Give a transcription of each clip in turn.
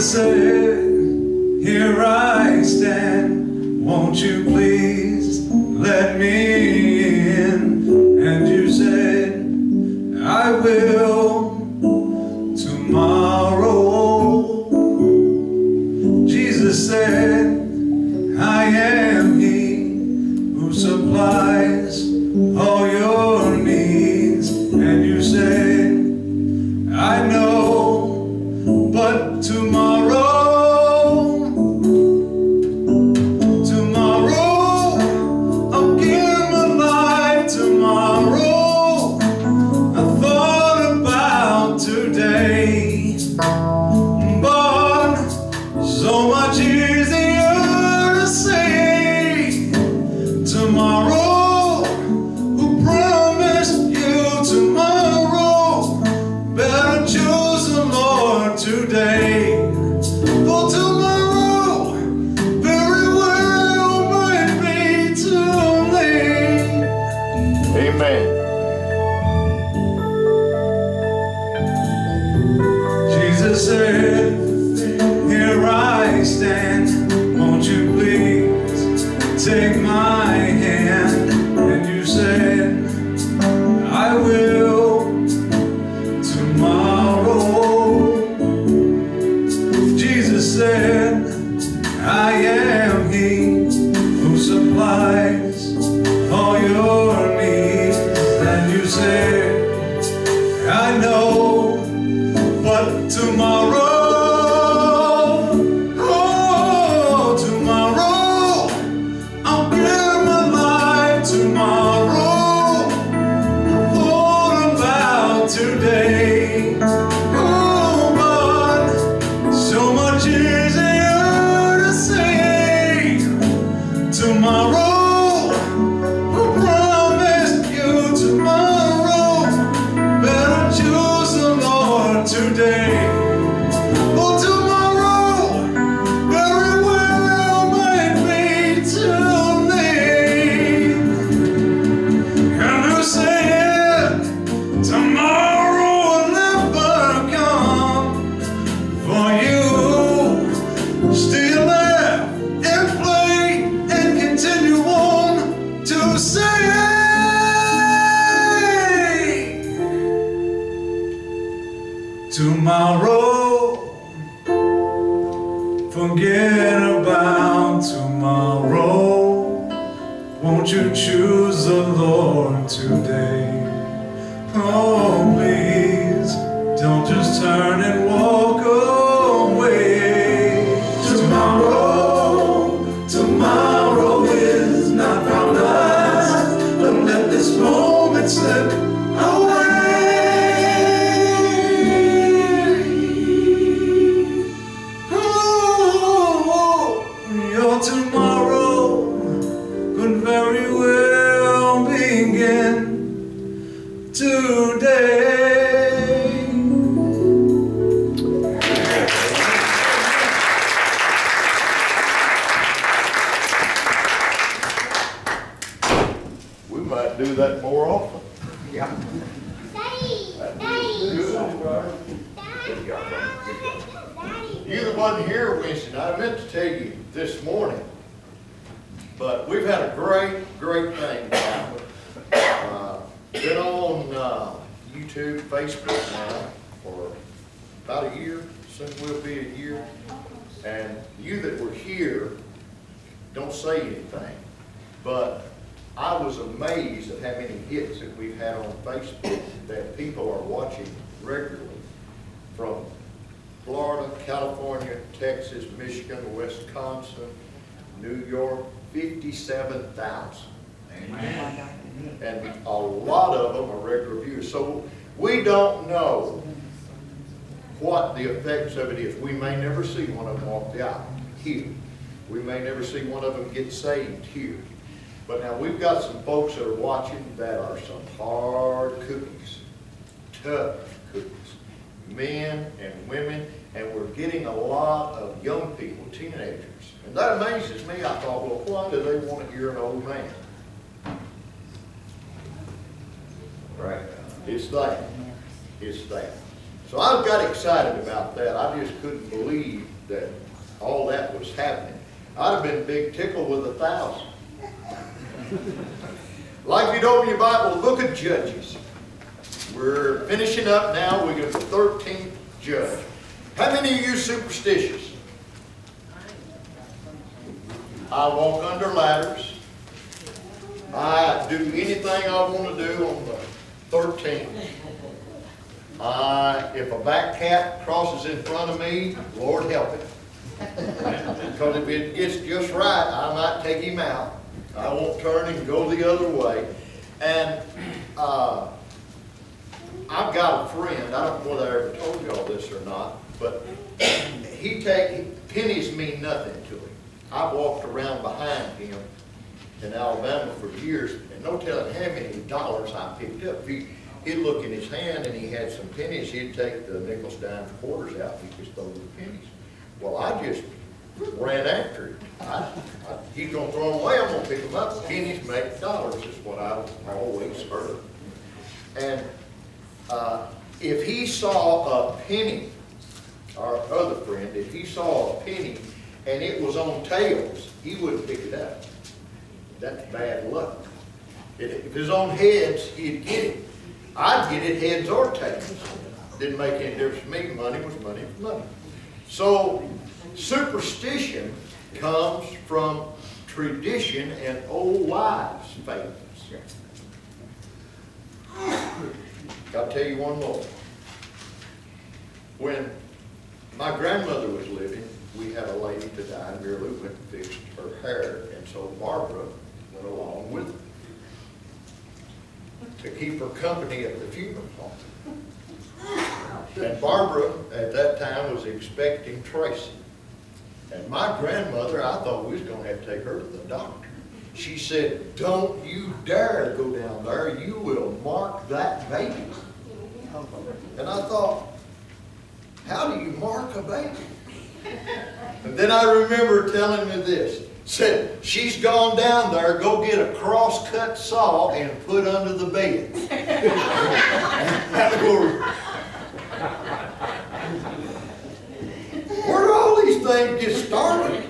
Jesus said, here I stand, won't you please let me in? And you said, I will tomorrow. Jesus said, I am He who supplies all your needs. And you said, I know, but tomorrow, I'll give my life tomorrow. I thought about today, but so much easier to say tomorrow. Who promised you tomorrow? Better choose the Lord today. For tomorrow very well might be too late. Amen. Jesus said, here I stand, won't you please take my hand? And you said, I will tomorrow. Jesus said, I am He who supplies all your needs. And you said, I know, but tomorrow, oh, tomorrow, I'll give my life tomorrow. What about today? Oh, but so much easier to say tomorrow. Who promised you tomorrow? Better choose the Lord today. For tomorrow very well might be too late. And who said tomorrow will never come for you? Still laugh and play and continue on to say tomorrow. Forget about tomorrow. Won't you choose the Lord today? Oh, please, don't just turn and walk away. Tomorrow is not promised. Don't let this moment slip away. Your tomorrow could very well begin today. We might do that more often. Yeah. You that wasn't here Wednesday night, I meant to tell you this morning, but we've had a great thing happen. Been on YouTube, Facebook now for about a year, soon will be a year. And you that were here, don't say anything, but I was amazed at how many hits that we've had on Facebook that people are watching regularly from Florida, California, Texas, Michigan, Wisconsin, New York, 57,000. Amen. And a lot of them are regular viewers. So we don't know what the effects of it is. We may never see one of them walk the aisle here. We may never see one of them get saved here. But now we've got some folks that are watching that are some hard cookies, tough cookies, men and women, and we're getting a lot of young people, teenagers. And that amazes me. I thought, well, why do they want to hear an old man? Right. It's that. It's that. So I got excited about that. I just couldn't believe that all that was happening. I'd have been big tickle with 1,000. Like if you'd open your Bible, the book of Judges. We're finishing up now. We got the 13th judge. How many of you superstitious? I walk under ladders. I do anything I want to do on the 13th. If a back cat crosses in front of me, Lord help it. Because if it gets just right, I might take him out. I won't turn and go the other way. And I've got a friend, I don't know whether I ever told y'all this or not, but pennies mean nothing to him. I've walked around behind him in Alabama for years, and no telling how many dollars I picked up. He'd look in his hand and he had some pennies. He'd take the nickels, dimes, quarters out, and he'd just throw the pennies. Well, I just ran after him. He's going to throw them away, I'm going to pick them up. Pennies make dollars is what I always heard. And if he saw a penny, our other friend, if he saw a penny and it was on tails, he wouldn't pick it up. That's bad luck. If it was on heads, he'd get it. I'd get it heads or tails. Didn't make any difference to me. Money was money was money. So superstition comes from tradition and old wives' fables. I'll tell you one more. When my grandmother was living, we had a lady to die, and Mary Lou went and fixed her hair, and so Barbara went along with her to keep her company at the funeral home. And Barbara, at that time, was expecting Tracy. And my grandmother, I thought we was going to have to take her to the doctor. She said, "Don't you dare go down there. You will mark that baby." And I thought, how do you mark a baby? And then I remember telling me this. Said, "She's gone down there, go get a cross-cut saw and put under the bed." Where do all these things get started?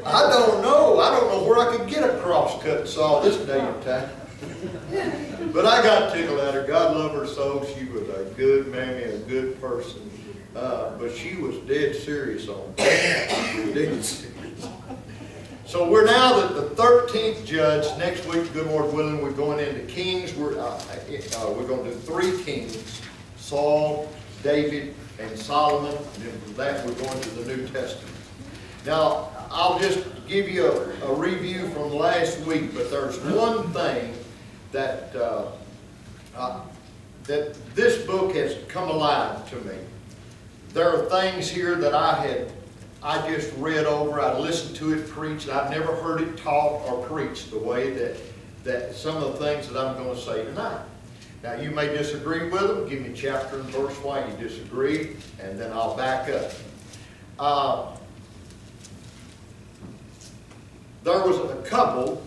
I don't know. I don't know where I could get a cross-cut saw this day and time. But I got tickled at her. God love her soul. She was a good mammy, a good person. But she was dead serious on that. She was dead serious. So we're now at the 13th judge. Next week, good Lord willing, we're going into Kings. We're going to do 3 kings: Saul, David, and Solomon. And then from that, we're going to the New Testament. Now, I'll just give you a review from last week, but there's one thing that that this book has come alive to me. There are things here that I just read over, I listened to it preached. I've never heard it taught or preached the way that some of the things that I'm going to say tonight. Now, you may disagree with them. Give me chapter and verse why you disagree, and then I'll back up. There was a couple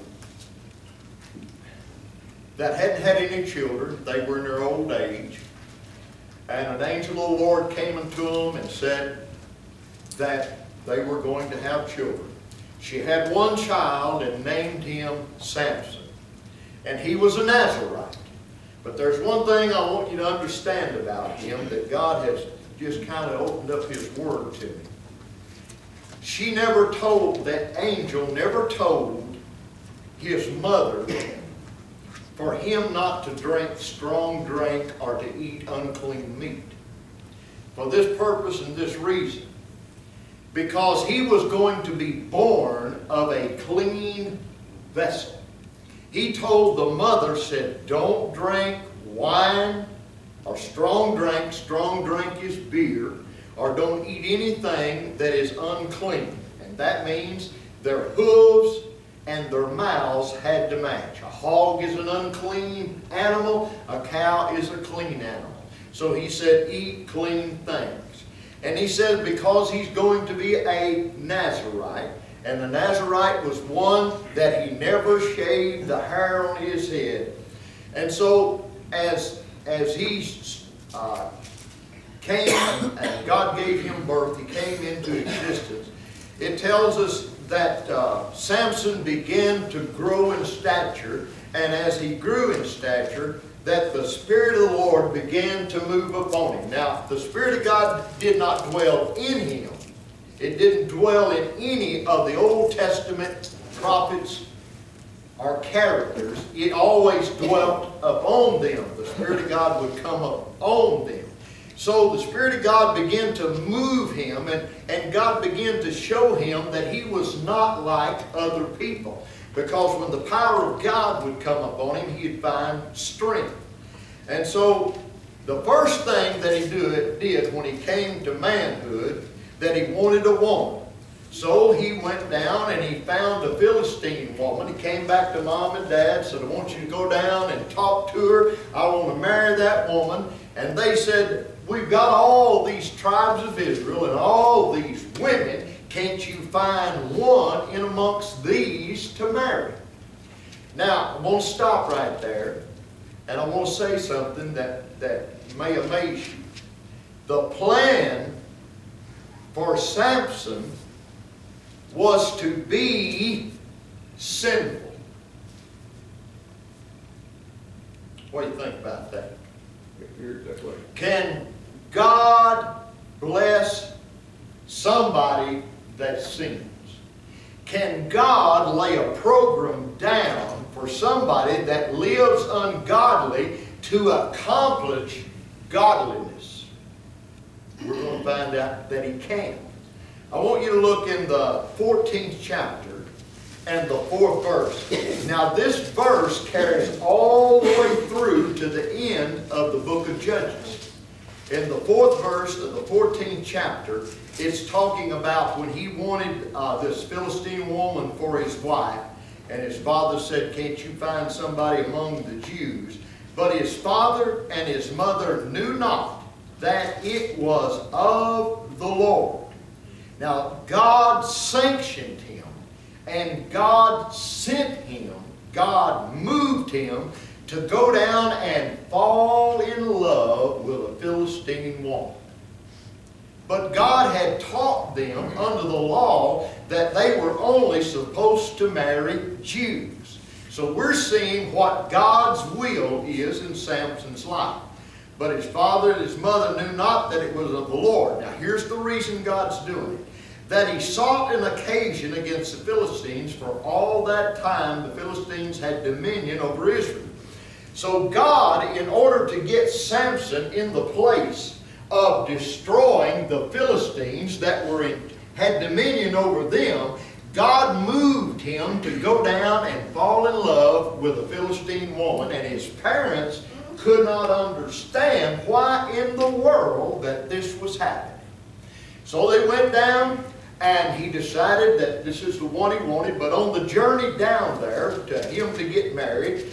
that hadn't had any children. They were in their old age. And an angel of the Lord came unto them and said that they were going to have children. She had one child and named him Samson. And he was a Nazarite. But there's one thing I want you to understand about him that God has just kind of opened up His Word to me. She never told, that angel never told his mother for him not to drink strong drink or to eat unclean meat. For this purpose and this reason. Because he was going to be born of a clean vessel. He told the mother, said, don't drink wine or strong drink. Strong drink is beer. Or don't eat anything that is unclean. And that means their hooves and their mouths had to match. A hog is an unclean animal. A cow is a clean animal. So he said, eat clean things. And he said, because he's going to be a Nazarite, and the Nazarite was one that he never shaved the hair on his head. And so, as he came and God gave him birth, he came into existence, it tells us that Samson began to grow in stature, and as he grew in stature, that the Spirit of the Lord began to move upon him. Now, the Spirit of God did not dwell in him. It didn't dwell in any of the Old Testament prophets or characters. It always dwelt upon them. The Spirit of God would come upon them. So the Spirit of God began to move him, and God began to show him that he was not like other people. Because when the power of God would come upon him, he'd find strength. And so the first thing that he did when he came to manhood, that he wanted a woman. So he went down and he found a Philistine woman. He came back to Mom and Dad, said, I want you to go down and talk to her. I want to marry that woman. And they said, we've got all these tribes of Israel and all these women. Can't you find one in amongst these to marry? Now, I want to stop right there. And I want to say something that may amaze you. The plan for Samson was to be sinful. What do you think about that? Can God bless somebody that sins? Can God lay a program down for somebody that lives ungodly to accomplish godliness? We're going to find out that He can. I want you to look in the 14th chapter and the 4th verse. Now this verse carries all the way through to the end of the book of Judges. In the 4th verse of the 14th chapter, it's talking about when he wanted this Philistine woman for his wife, and his father said, can't you find somebody among the Jews? But his father and his mother knew not that it was of the Lord. Now God sanctioned him, and God sent him, God moved him to go down and fall in love with a Philistine woman. But God had taught them under the law that they were only supposed to marry Jews. So we're seeing what God's will is in Samson's life. But his father and his mother knew not that it was of the Lord. Now here's the reason God's doing it. That he sought an occasion against the Philistines, for all that time the Philistines had dominion over Israel. So God, in order to get Samson in the place of destroying the Philistines that had dominion over them, God moved him to go down and fall in love with a Philistine woman, and his parents could not understand why in the world that this was happening. So they went down, and he decided that this is the one he wanted. But on the journey down there to him to get married,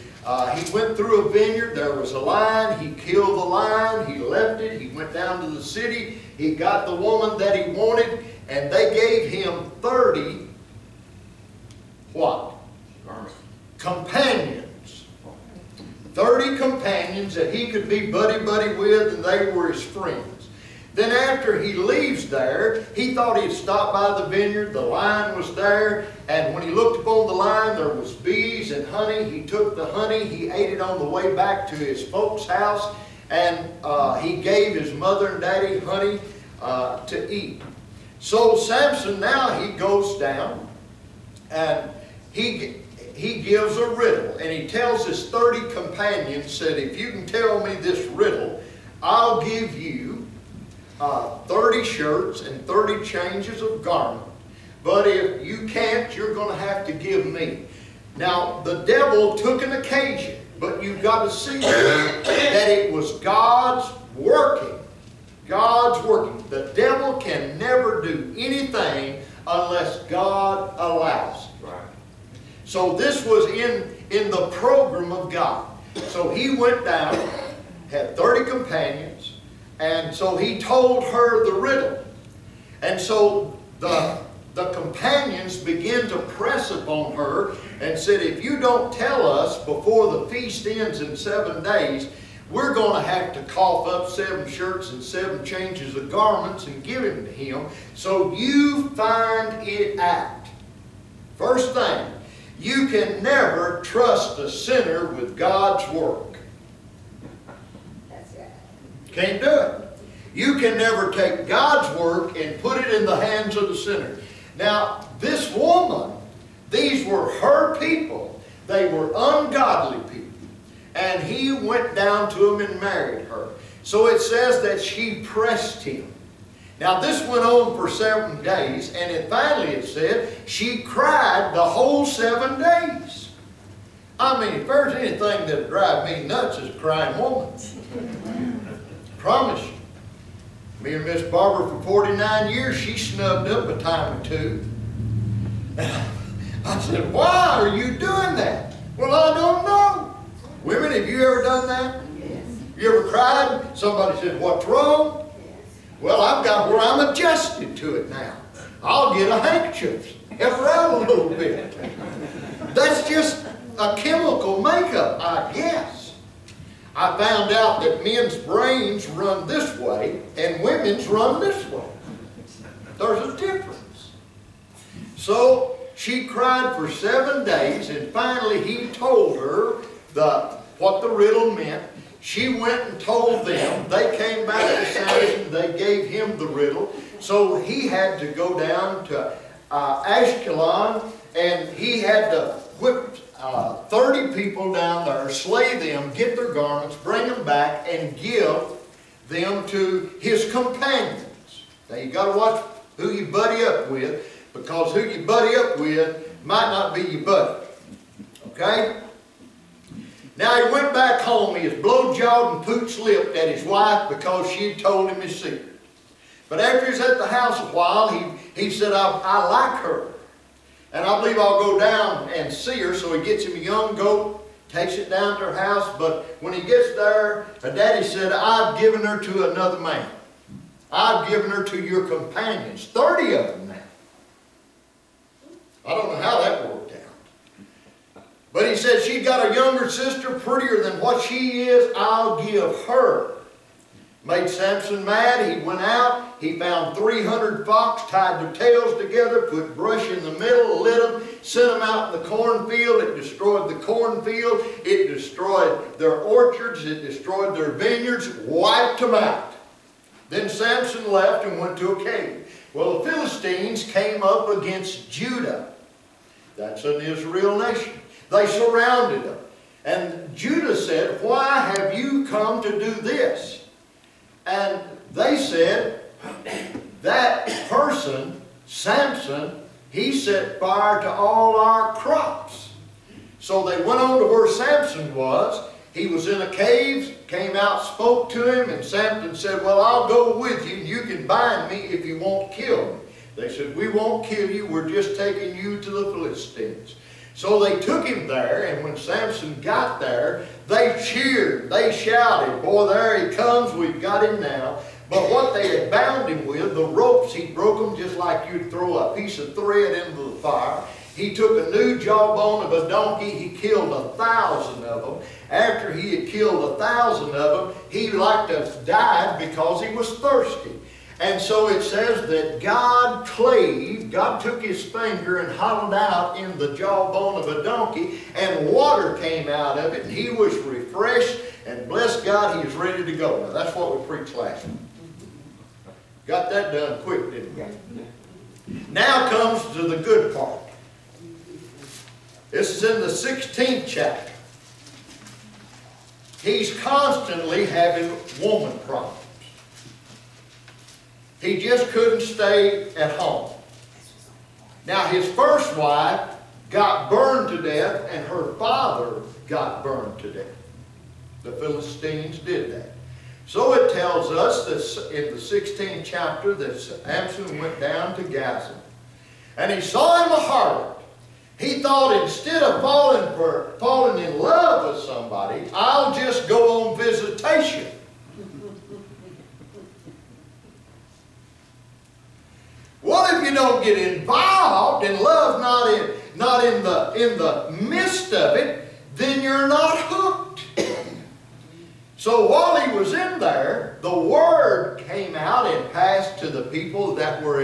he went through a vineyard. There was a lion. He killed the lion. He left it. He went down to the city. He got the woman that he wanted, and they gave him 30 what? Companions. 30 companions that he could be buddy-buddy with, and they were his friends. Then after he leaves there, he thought he'd stop by the vineyard. The lion was there, and when he looked upon the lion, there was bees and honey. He took the honey, he ate it on the way back to his folks' house, and he gave his mother and daddy honey to eat. So Samson, now he goes down, and he gives a riddle, and he tells his 30 companions, said, if you can tell me this riddle, I'll give you 30 shirts and 30 changes of garment. But if you can't, you're going to have to give me. Now, the devil took an occasion, but you've got to see that it was God's working. God's working. The devil can never do anything unless God allows it. Right. So this was in the program of God. So he went down, had 30 companions, and so he told her the riddle. And so the companions began to press upon her and said, if you don't tell us before the feast ends in 7 days, we're going to have to cough up 7 shirts and 7 changes of garments and give them to him. So you find it out. First thing, you can never trust a sinner with God's work. That's right. Can't do it. You can never take God's work and put it in the hands of the sinner. Now, this woman, these were her people. They were ungodly people. And he went down to them and married her. So it says that she pressed him. Now this went on for 7 days, and then finally it said she cried the whole 7 days. I mean, if there's anything that'll drive me nuts, is a crying woman. Promise you. Me and Miss Barbara for 49 years, she snubbed up a time or two. And I said, why are you doing that? Well, I don't know. Women, have you ever done that? Yes. You ever cried? Somebody said, what's wrong? Well, I've got where I'm adjusted to it now. I'll get a handkerchief, help her out a little bit. That's just a chemical makeup, I guess. I found out that men's brains run this way and women's run this way. There's a difference. So she cried for 7 days, and finally he told her what the riddle meant. She went and told them. They came back to Samson. They gave him the riddle. So he had to go down to Ashkelon, and he had to whip 30 people down there, slay them, get their garments, bring them back, and give them to his companions. Now you got to watch who you buddy up with, because who you buddy up with might not be your buddy. Okay? Now he went back home. He was blow-jawed and pooch-lipped at his wife because she had told him his secret. But after he was at the house a while, he said, I like her. And I believe I'll go down and see her. So he gets him a young goat, takes it down to her house. But when he gets there, her daddy said, I've given her to another man. I've given her to your companions. 30 of them now. I don't know how that worked out. But he said, she's got a younger sister prettier than what she is. I'll give her. Made Samson mad. He went out. He found 300 fox, tied their tails together, put brush in the middle, lit them, sent them out in the cornfield. It destroyed the cornfield. It destroyed their orchards. It destroyed their vineyards. Wiped them out. Then Samson left and went to a cave. Well, the Philistines came up against Judah. That's an Israel nation. They surrounded them. And Judah said, why have you come to do this? And they said, that person, Samson, he set fire to all our crops. So they went on to where Samson was. He was in a cave, came out, spoke to him, and Samson said, well, I'll go with you, and you can bind me if you won't kill me. They said, we won't kill you, we're just taking you to the Philistines. So they took him there, and when Samson got there, they cheered, they shouted, boy, there he comes, we've got him now. But what they had bound him with, the ropes, he broke them just like you'd throw a piece of thread into the fire. He took a new jawbone of a donkey, he killed 1,000 of them. After he had killed 1,000 of them, he like to died because he was thirsty. And so it says that God clave, God took his finger and hollowed out in the jawbone of a donkey, and water came out of it, and he was refreshed, and bless God, he was ready to go. Now that's what we preached last week. Got that done quick, didn't we? Now comes to the good part. This is in the 16th chapter. He's constantly having woman problems. He just couldn't stay at home. Now his first wife got burned to death, and her father got burned to death. The Philistines did that. So it tells us that in the 16th chapter that Samson went down to Gaza, and he saw him a harlot. He thought, instead of falling in love with somebody, I'll just go on visitation. What if you don't get involved in love, not in the midst of it, then you're not hooked. So while he was in there, the word came out and passed to the people that were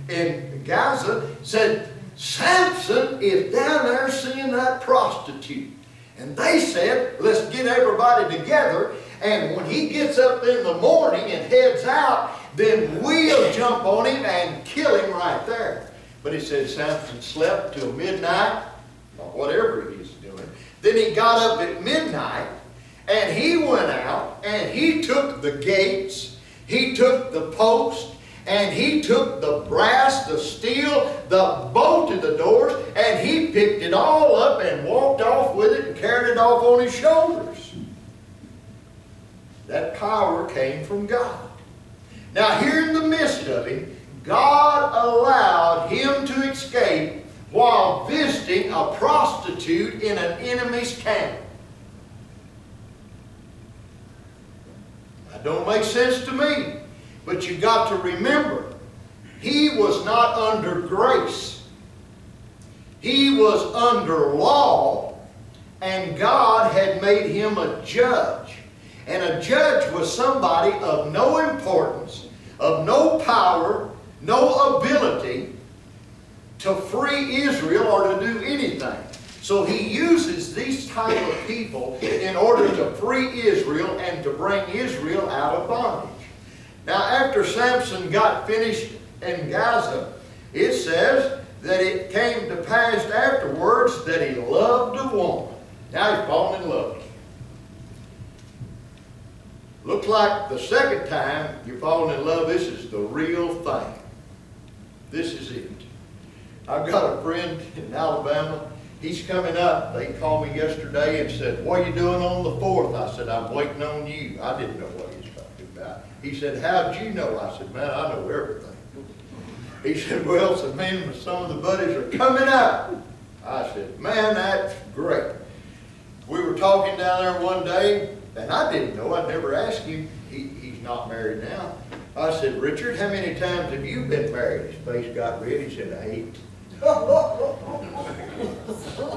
in Gaza, said, Samson is down there seeing that prostitute. And they said, let's get everybody together, and when he gets up in the morning and heads out, then we'll jump on him and kill him right there. But he said Samson slept till midnight, or whatever he's doing. Then he got up at midnight, and he went out, and he took the gates, he took the post, and he took the brass, the steel, the bolt of the doors, and he picked it all up and walked off with it and carried it off on his shoulders. That power came from God. Now here in the midst of him, God allowed him to escape while visiting a prostitute in an enemy's camp. That don't make sense to me. But you got to remember, he was not under grace. He was under law, and God had made him a judge. And a judge was somebody of no importance, of no power, no ability to free Israel or to do anything. So he uses these type of people in order to free Israel and to bring Israel out of bondage. Now after Samson got finished in Gaza, it says that it came to pass afterwards that he loved a woman. Now he's fallen in love. Looks like the second time you're falling in love, this is the real thing. This is it. I've got a friend in Alabama. He's coming up. They called me yesterday and said, what are you doing on the 4th? I said, I'm waiting on you. I didn't know what he was talking about. He said, how'd you know? I said, man, I know everything. He said, well, so me and some of the buddies are coming up. I said, man, that's great. We were talking down there one day, and I didn't know. I'd never asked him. He's not married now. I said, Richard, how many times have you been married? His face got red. He said, 8. I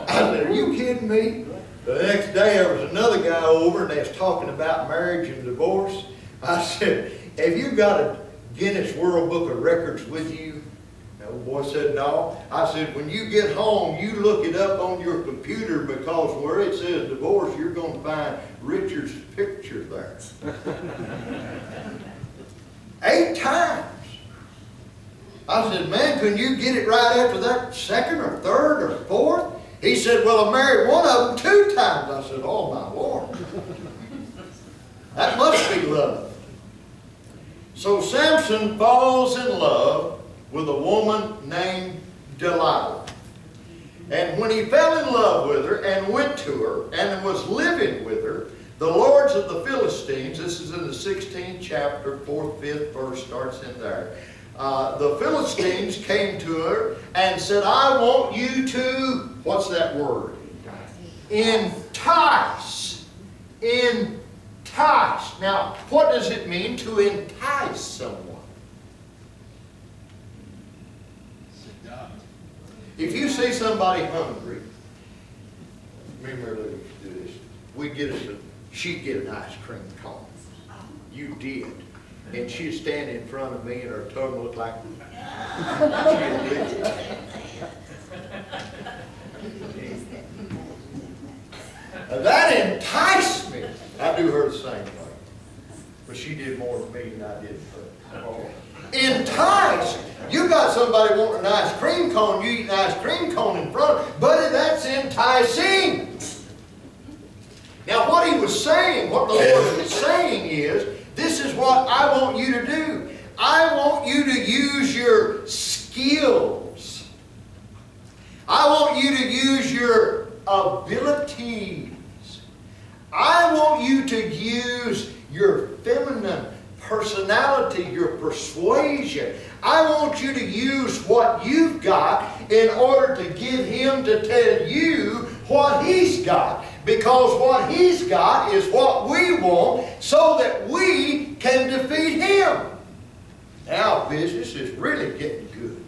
said, are you kidding me? The next day there was another guy over and they was talking about marriage and divorce. I said, have you got a Guinness World Book of Records with you? The boy said, no. I said, when you get home, you look it up on your computer, because where it says divorce, you're going to find Richard's picture there. 8 times. I said, man, can you get it right after that 2nd or 3rd or 4th? He said, well, I married one of them 2 times. I said, oh my Lord. That must be love. So Samson falls in love with a woman named Delilah. And when he fell in love with her and went to her and was living with her, the lords of the Philistines, this is in the 16th chapter, 4th, 5th verse starts in there. The Philistines came to her and said, I want you to, what's that word? Entice. Entice. Now, what does it mean to entice someone? If you see somebody hungry, remember they used to do this. She'd get an ice cream cone. You did. And she'd stand in front of me and her tongue looked like that enticed me. I do her the same way. But she did more for me than I did for her. Entice. You got somebody wanting an ice cream cone, you eat an ice cream cone in front of them. Buddy, that's enticing. Now what he was saying, what the Lord was saying is, this is what I want you to do. I want you to use your skills. I want you to use your abilities. I want you to use your feminine personality, your persuasion. I want you to use what you've got in order to get him to tell you what he's got. Because what he's got is what we want so that we can defeat him. Now business is really getting good.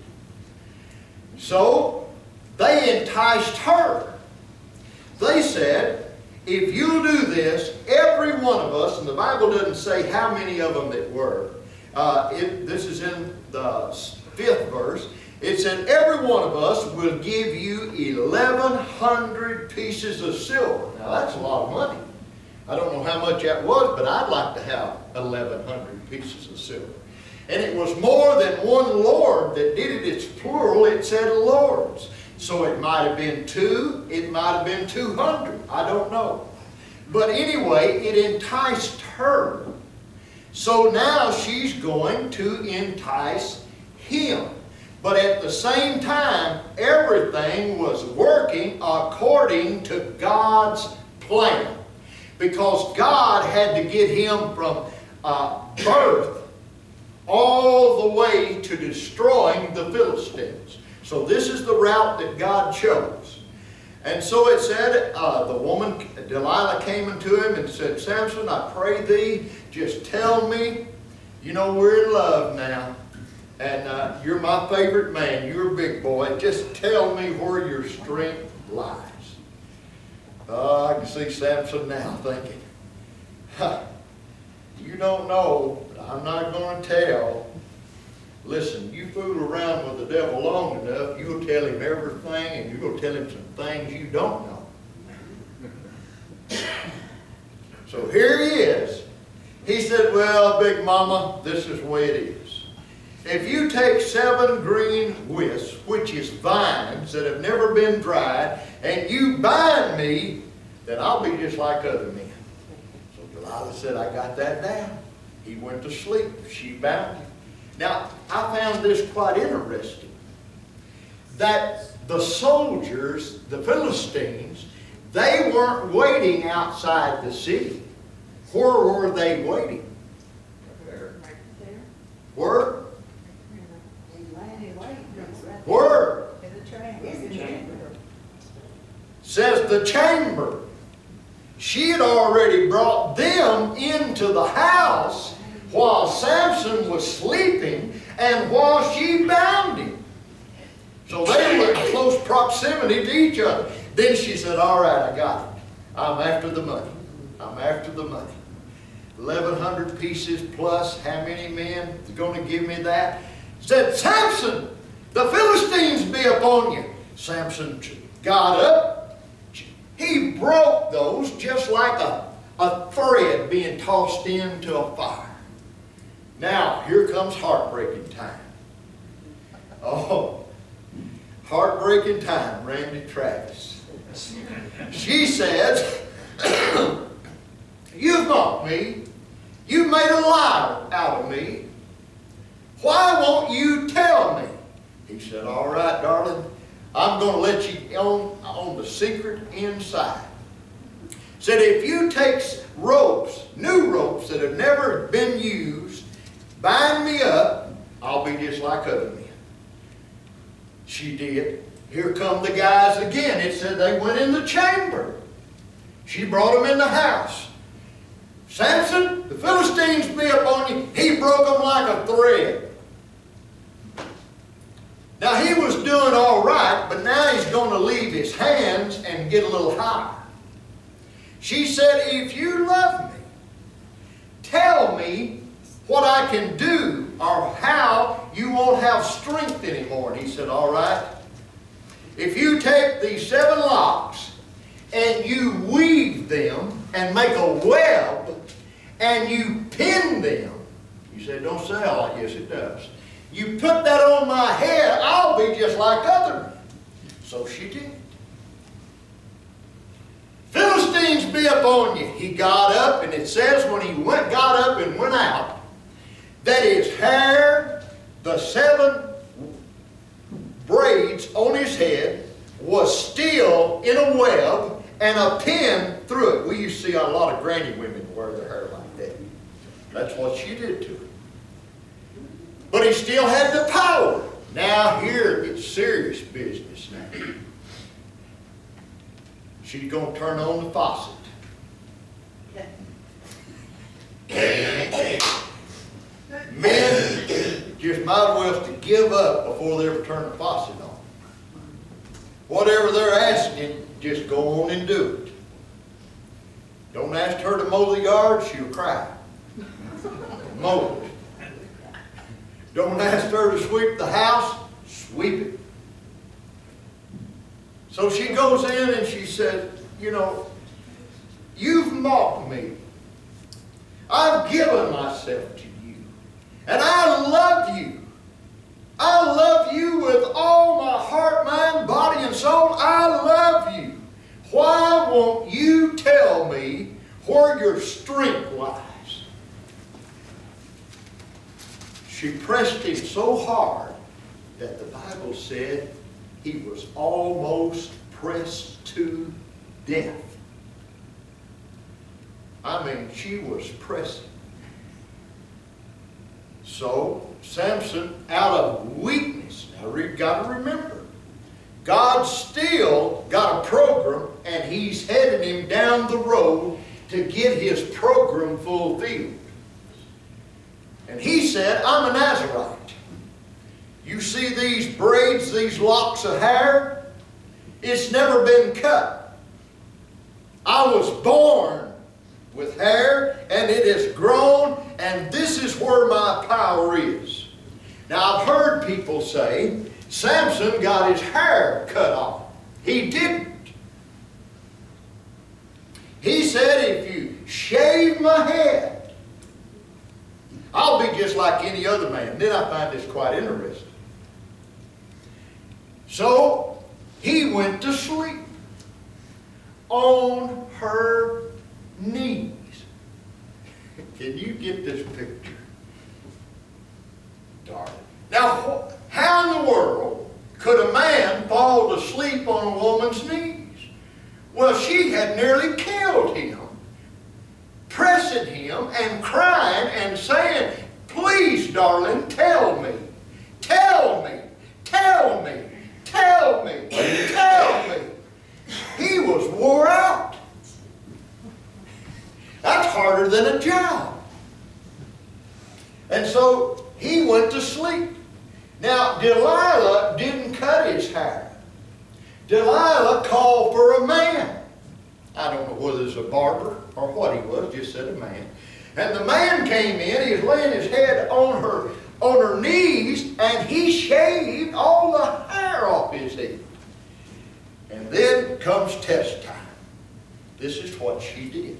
So they enticed her. They said, if you'll do this, every one of us, and the Bible doesn't say how many of them it were. This is in the 5th verse. It said, every one of us will give you 1,100 pieces of silver. Now that's a lot of money. I don't know how much that was, but I'd like to have 1,100 pieces of silver. And it was more than one lord that did it. It's plural. It said lords. So it might have been 2. It might have been 200. I don't know. But anyway, it enticed her. So now she's going to entice him. But at the same time, everything was working according to God's plan. Because God had to get him from birth all the way to destroying the Philistines. So this is the route that God chose. And so it said, the woman, Delilah, came unto him and said, Samson, I pray thee, just tell me, you know, we're in love now. And you're my favorite man. You're a big boy. Just tell me where your strength lies. I can see Samson now thinking, you don't know, but I'm not going to tell. Listen, you fool around with the devil long enough, you'll tell him everything, and you'll tell him some things you don't know. So here he is. He said, well, Big Mama, this is the way it is. If you take 7 green wisps, which is vines that have never been dried, and you bind me, then I'll be just like other men. So Delilah said, I got that down. He went to sleep. She bound him. Now, I found this quite interesting, that the soldiers, the Philistines, they weren't waiting outside the city. Where were they waiting? Where? Where? Says the chamber. She had already brought them into the house while Samson was sleeping and while she bound him. So they were in close proximity to each other. Then she said, all right, I got it. I'm after the money. I'm after the money. 1,100 pieces plus how many men are going to give me that? Said, Samson, the Philistines be upon you. Samson got up. He broke those just like a thread being tossed into a fire. Now, here comes heartbreaking time. Oh, heartbreaking time, Randy Travis. She says, you've mocked me. You've made a liar out of me. Why won't you tell me? He said, all right, darling, I'm going to let you on the secret inside. Said, if you take ropes, new ropes that have never been used, bind me up, I'll be just like other men. She did. Here come the guys again. It said they went in the chamber. She brought them in the house. Samson, the Philistines be upon you. He broke them like a thread. Now he was doing all right, but now he's going to leave his hands and get a little higher. She said, if you love me, tell me what I can do or how you won't have strength anymore. And he said, all right. If you take these 7 locks and you weave them and make a web and you pin them, you say, don't say all that. Yes, it does. You put that on my head, I'll be just like other men. So she did. Philistines be upon you. He got up, and it says when he got up and went out, that his hair, the 7 braids on his head, was still in a web and a pin through it. We used to see a lot of granny women wear their hair like that. That's what she did to it. But he still had the power. Now here it's serious business now. She's going to turn on the faucet. Men just might as well to give up before they ever turn the faucet on. Whatever they're asking, just go on and do it. Don't ask her to mow the yard, she'll cry. Mow it. Don't ask her to sweep the house, sweep it. So she goes in and she said, you know, you've mocked me. I've given myself to you. And I love you. I love you with all my heart, mind, body, and soul. I love you. Why won't you tell me where your strength lies? She pressed him so hard that the Bible said he was almost pressed to death. I mean, she was pressing. So, Samson, out of weakness, now you've got to remember, God still got a program, and he's heading him down the road to get his program fulfilled. And he said, I'm a Nazarite. You see these braids, these locks of hair? It's never been cut. I was born with hair, and it has grown, and this is where my power is. Now, I've heard people say, Samson got his hair cut off. He didn't. He said, if you shave my head, I'll be just like any other man. Then I find this quite interesting. So, he went to sleep on her knees. Can you get this picture? Darling. Now, how in the world could a man fall asleep on a woman's knees? Well, she had nearly killed him, pressing him and crying and saying, please, darling, tell me, tell me, tell me, tell me, tell me. He was wore out. That's harder than a job. And so he went to sleep. Now, Delilah didn't cut his hair. Delilah called for a man. I don't know whether it's a barber or what he was, just said a man. And the man came in, he was laying his head on her knees, and he shaved all the hair off his head. And then comes test time. This is what she did.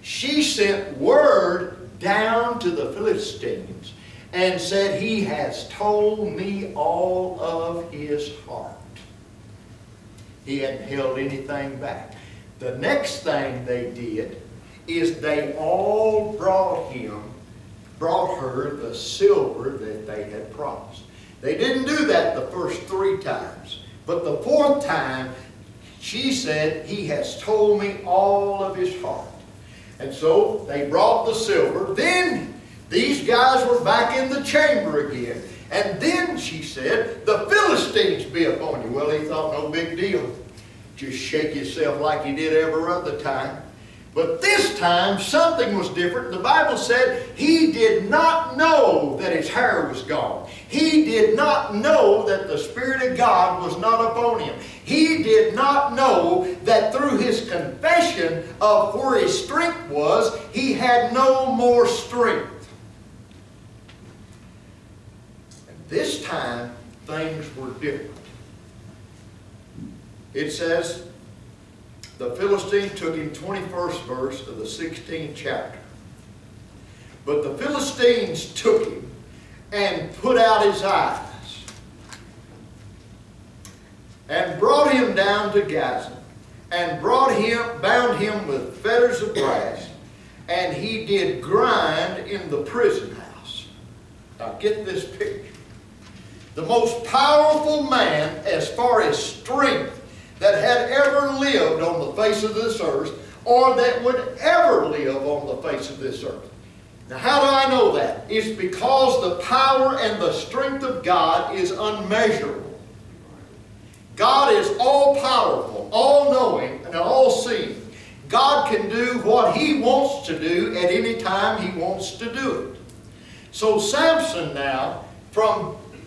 She sent word down to the Philistines and said, he has told me all of his heart. He hadn't held anything back. The next thing they did is they all brought her the silver that they had promised. They didn't do that the first 3 times. But the 4th time, she said, he has told me all of his heart. And so they brought the silver. Then these guys were back in the chamber again. And then she said, the Philistines be upon you. Well, he thought, no big deal. Just shake yourself like you did every other time. But this time, something was different. The Bible said he did not know that his hair was gone. He did not know that the Spirit of God was not upon him. He did not know that through his confession of where his strength was, he had no more strength. And this time, things were different. It says, the Philistine took him, 21st verse of the 16th chapter. But the Philistines took him and put out his eyes and brought him down to Gaza and bound him with fetters of brass, and he did grind in the prison house. Now get this picture. The most powerful man as far as strength that had ever lived on the face of this earth, or that would ever live on the face of this earth. Now, how do I know that? It's because the power and the strength of God is unmeasurable. God is all-powerful, all-knowing, and all-seeing. God can do what He wants to do at any time He wants to do it. So Samson now,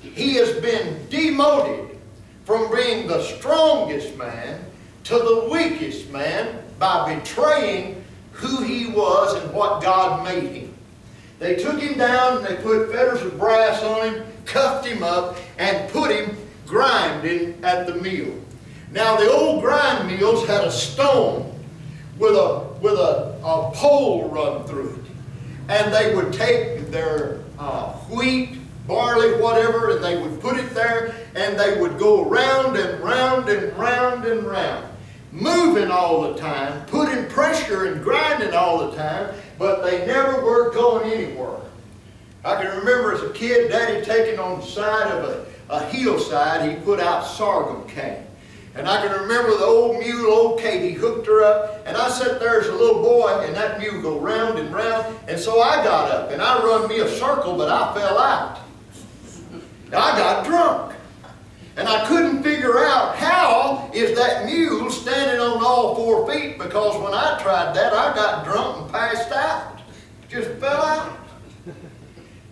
he has been demoted from being the strongest man to the weakest man by betraying who he was and what God made him. They took him down and they put fetters of brass on him, cuffed him up, and put him grinding at the mill. Now the old grind mills had a stone with a pole run through it. And they would take their wheat, barley, whatever, and they would put it there, and they would go round and round and round and round, moving all the time, putting pressure and grinding all the time, but they never were going anywhere. I can remember as a kid, Daddy taking on the side of a hillside, he put out sorghum cane. And I can remember the old mule, old Katie, hooked her up, and I sat there as a little boy, and that mule go round and round, and so I got up, and I run me a circle, but I fell out. I got drunk. And I couldn't figure out how is that mule standing on all 4 feet, because when I tried that, I got drunk and passed out. Just fell out.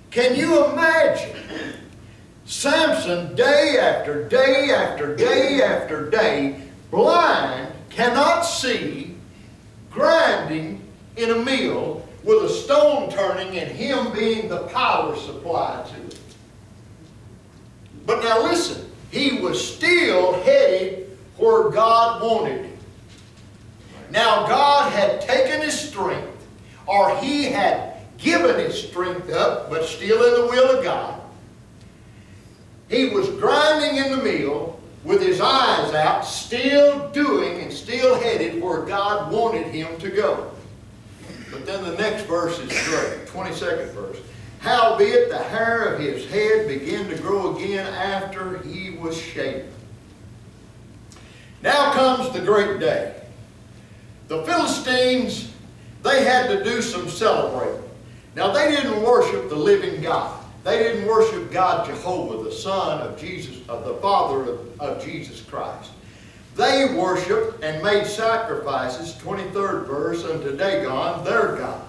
Can you imagine? Samson, day after day after day after day, blind, cannot see, grinding in a mill with a stone turning and him being the power supply to it. But now listen, he was still headed where God wanted him. Now God had taken his strength, or he had given his strength up, but still in the will of God. He was grinding in the mill with his eyes out, still doing and still headed where God wanted him to go. But then the next verse is great, 22nd verse. Howbeit the hair of his head began to grow again after he was shaven. Now comes the great day. The Philistines, they had to do some celebrating. Now they didn't worship the living God. They didn't worship God Jehovah, the Son of Jesus, of the Father of Jesus Christ. They worshiped and made sacrifices, 23rd verse, unto Dagon, their God.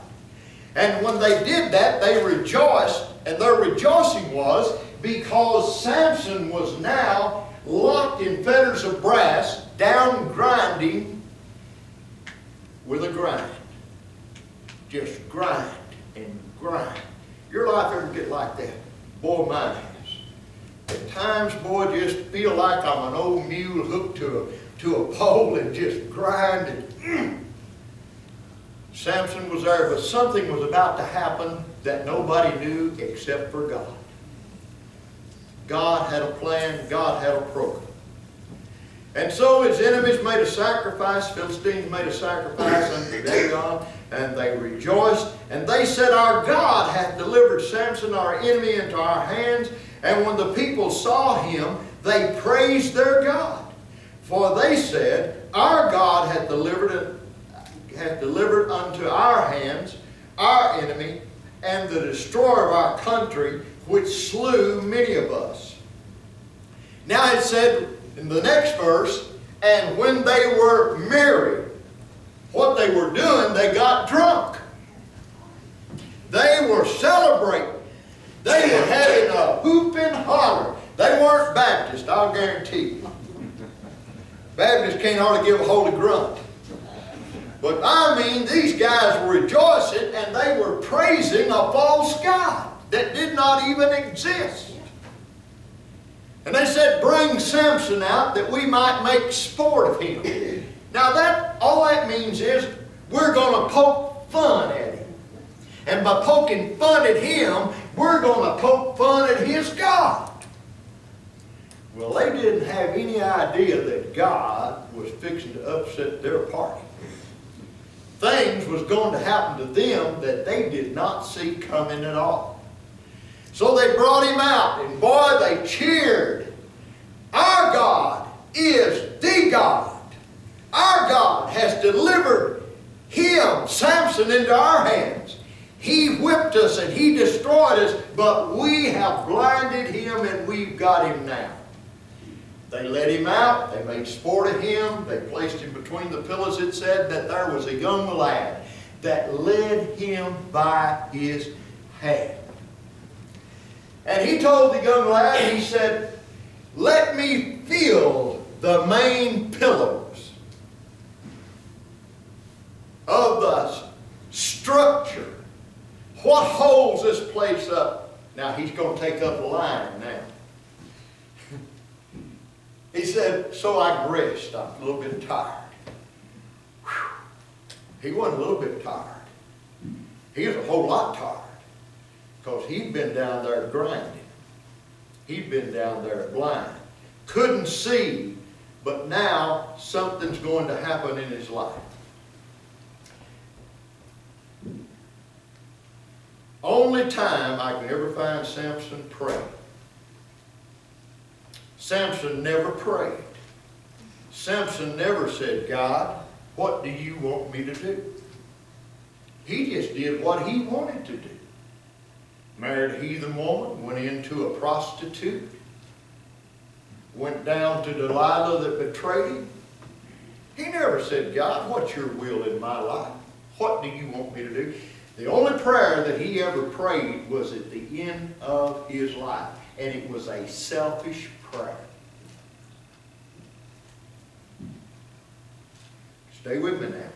And when they did that, they rejoiced, and their rejoicing was because Samson was now locked in fetters of brass, down grinding with a grind. Just grind and grind. Your life ever get like that? Boy, mine has. At times, boy, just feel like I'm an old mule hooked to a pole and just grinding. Samson was there, but something was about to happen that nobody knew except for God. God had a plan. God had a program. And so his enemies made a sacrifice. Philistines made a sacrifice unto Dagon, and they rejoiced. And they said, our God hath delivered Samson, our enemy, into our hands. And when the people saw him, they praised their God. For they said, our God hath delivered unto our hands our enemy, and the destroyer of our country, which slew many of us. Now it said in the next verse, and when they were merry, what they were doing, they got drunk. They were celebrating. They were having a hoop and holler. They weren't Baptist, I'll guarantee you. Baptists can't hardly give a holy grunt. But I mean, these guys were rejoicing and they were praising a false god that did not even exist. And they said, bring Samson out that we might make sport of him. Now all that means is we're going to poke fun at him. And by poking fun at him, we're going to poke fun at his God. Well, they didn't have any idea that God was fixing to upset their party. Things was going to happen to them that they did not see coming at all. So they brought him out, and boy, they cheered. Our God is the God. Our God has delivered him, Samson, into our hands. He whipped us and he destroyed us, but we have blinded him and we've got him now. They let him out. They made sport of him. They placed him between the pillars. It said that there was a young lad that led him by his hand. And he told the young lad, he said, let me feel the main pillars of structure. What holds this place up? Now he's going to take up a line now. He said, so I can rest. I'm a little bit tired. Whew. He wasn't a little bit tired. He was a whole lot tired. Because he'd been down there grinding. He'd been down there blind. Couldn't see, but now something's going to happen in his life. Only time I can ever find Samson pray. Samson never prayed. Samson never said, God, what do you want me to do? He just did what he wanted to do. Married a heathen woman, went into a prostitute, went down to Delilah that betrayed him. He never said, God, what's your will in my life? What do you want me to do? The only prayer that he ever prayed was at the end of his life, and it was a selfish prayer. Stay with me now.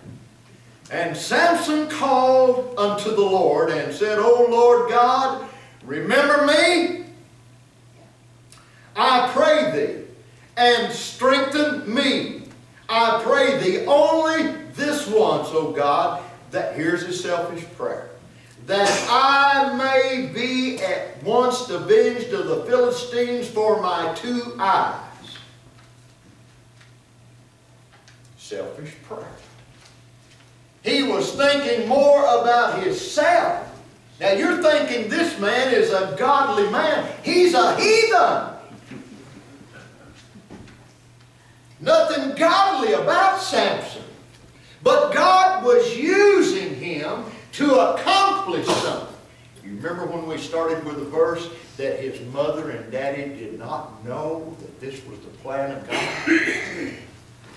And Samson called unto the Lord and said, O Lord God, remember me, I pray thee, and strengthen me. I pray thee only this once, O God, that here's a selfish prayer, that I may be at once avenged of the Philistines for my 2 eyes. Selfish prayer. He was thinking more about himself. Now you're thinking this man is a godly man. He's a heathen. Nothing godly about Samson. But God was using him to accomplish something. You remember when we started with the verse that his mother and daddy did not know that this was the plan of God?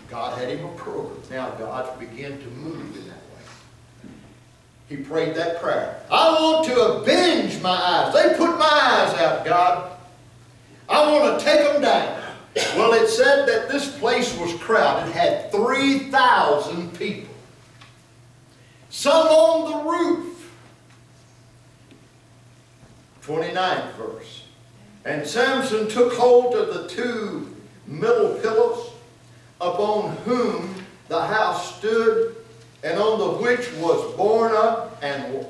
God had him a program. Now God's begun to move in that way. He prayed that prayer. I want to avenge my eyes. They put my eyes out, God. I want to take them down. Well, it said that this place was crowded, had 3,000 people. Some on the roof. 29th verse. And Samson took hold of the 2 middle pillars, upon whom the house stood, and on the which was borne up, and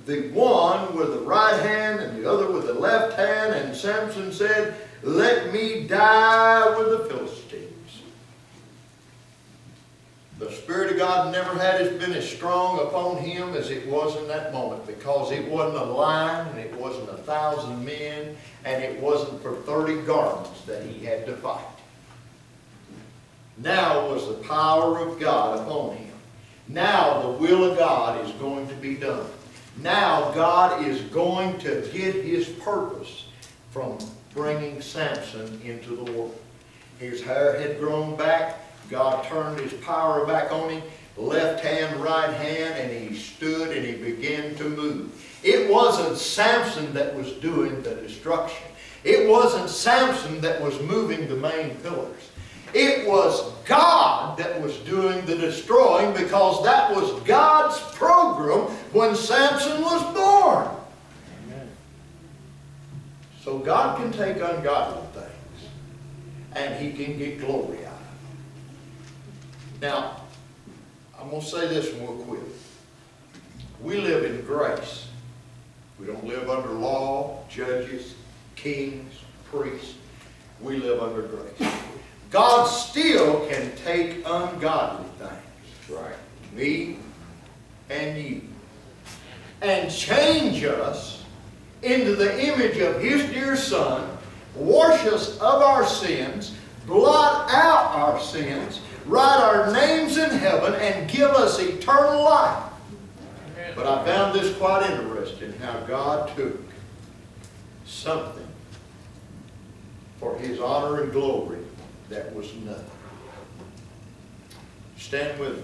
the one with the right hand and the other with the left hand. And Samson said, let me die with the Philistines. The Spirit of God never had been as strong upon him as it was in that moment, because it wasn't a lion, and it wasn't 1,000 men, and it wasn't for 30 garments that he had to fight. Now was the power of God upon him. Now the will of God is going to be done. Now God is going to get his purpose from bringing Samson into the world. His hair had grown back. God turned his power back on him. Left hand, right hand, and he stood and he began to move. It wasn't Samson that was doing the destruction. It wasn't Samson that was moving the main pillars. It was God that was doing the destroying, because that was God's program when Samson was born. Amen. So God can take ungodly things and he can get glory out of them. Now, I'm going to say this and we'll quit. We live in grace. We don't live under law, judges, kings, priests. We live under grace. God still can take ungodly things, right? Me and you, and change us into the image of His dear Son, wash us of our sins, blot out our sins, write our names in heaven, and give us eternal life. But I found this quite interesting, how God took something for His honor and glory that was nothing. Stand with me.